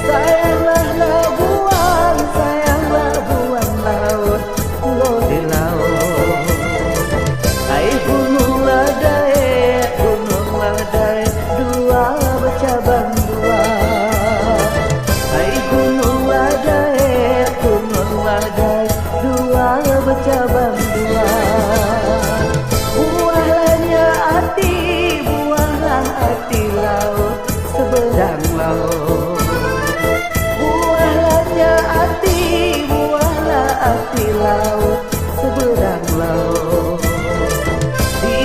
Sayanglah labuan laut, pulau di laut. Hai gunung ladai, dua bercabang dua. Hai gunung ladai, dua bercabang dua. Buahlah hati laut seberang laut. Buahlah hati laut seberang laut. Di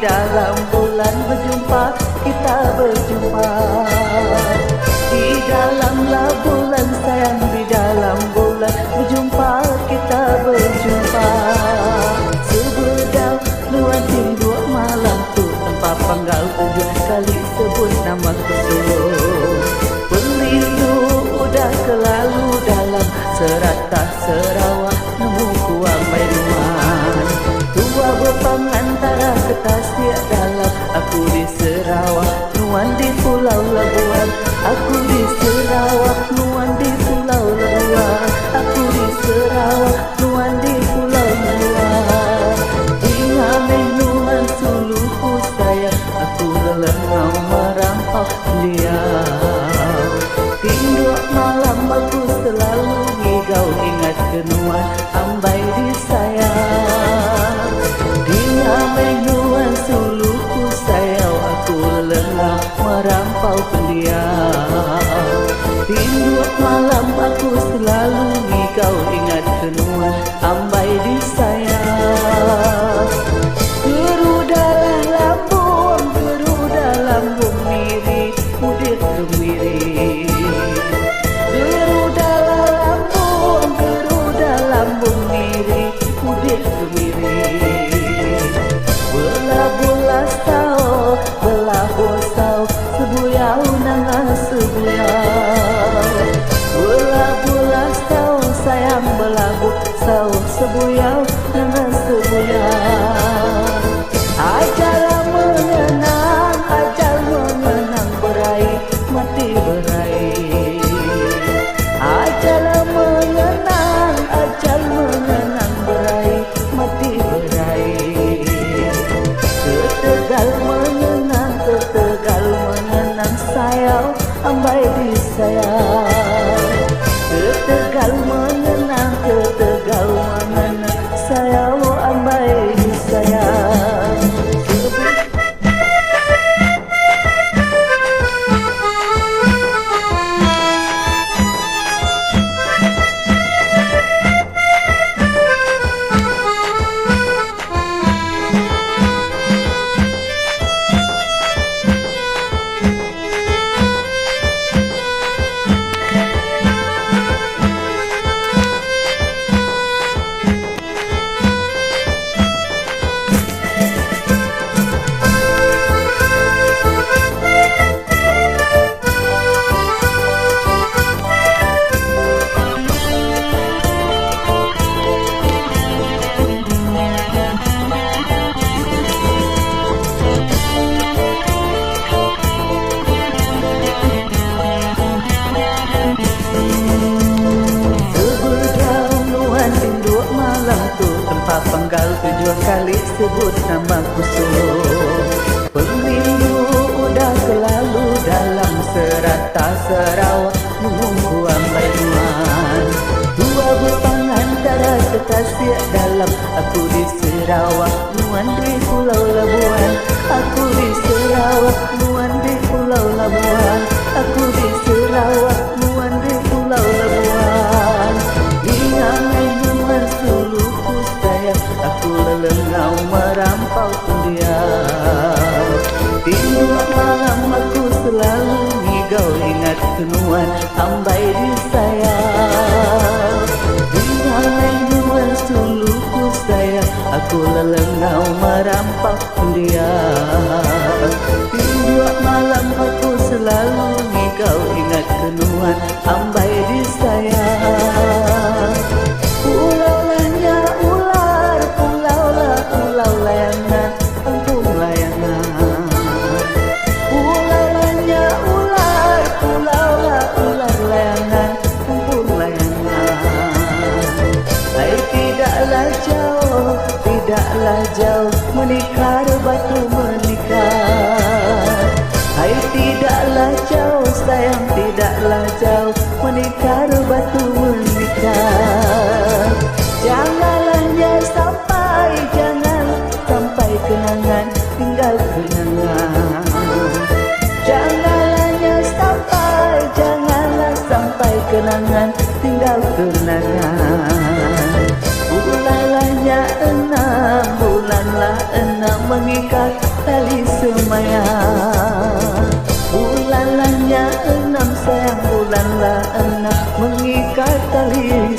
dalam bulan berjumpa, kita berjumpa. Di dalam bulan sayang, di dalam bulan berjumpa, kita berjumpa. Sebedang luar tinduk malam tu, tempat panggal tujuh kali sebut nama Kusuluh. Pelindung udah kelalu dalam serata Sarawak, nemu kuam Bainuan. Tua berpangantara ketasiak dalam, aku di Sarawak, nuan di Pulau Labuan. Aku di Sarawak, nuan di Pulau Labuan. Aku di Sarawak, nuan di Pulau Labuan. Ingameh nuan suluhku sayang, aku lelengau merampau beliau. Tinduk malam aku selalu ngigau, ingat kenuan ambai di sayang. Ingameh nuan suluhku sayang, aku lelengau merampau beliau. Tinduk malam aku selalu ngigau, ingat kenuan ambai di sayang. Gerudalah lambung miri, mudir kemiri. Gerudalah lambung miri, mudir kemiri. Belah bosau, sebuyau nanga sebuyau. Belah sayang, belah bosau, sebuyau nanga sebuyau. Ajal mengenang berai, mati berai. Ajal mengenang berai, mati berai. Ketegal mengenang sayang, ambai di sayang. Ketegal mengenang sayang, ambai di sayang. Penggal tujuh kali sebut nama Kusuluh. Pemilu udah selalu dalam serata Sarawak, menungguan Bainuan. Dua berpangantara kekasih dalam, aku di Sarawak, nuan di Pulau Labuan. Aku di Sarawak, nuan di Pulau Labuan. Aku di Sarawak, nuan di Pulau Labuan. Ingameh nuan suluhku sayang, aku lelengau merampau dia. Tinduk malam aku selalu ngigau, ingat kenuan ambai di sayang. Ingameh nuan suluhku sayang, aku lelengau merampau dia. Tinduk malam aku selalu ngigau, ingat kenuan ambai di sayang. Pulaunya ular, pulau layangan, kampung layangan. Pulaunya ular, sayang tidaklah jauh, menikah batu menikah. Janganlah sampai, jangan sampai kenangan, tinggal kenangan. Janganlah kenangan, tinggal kenangan. Bulanlah 6, bulanlah 6 mengikat tali semayang. Bulanlah 6 sayang, bulanlah 6 mengikat tali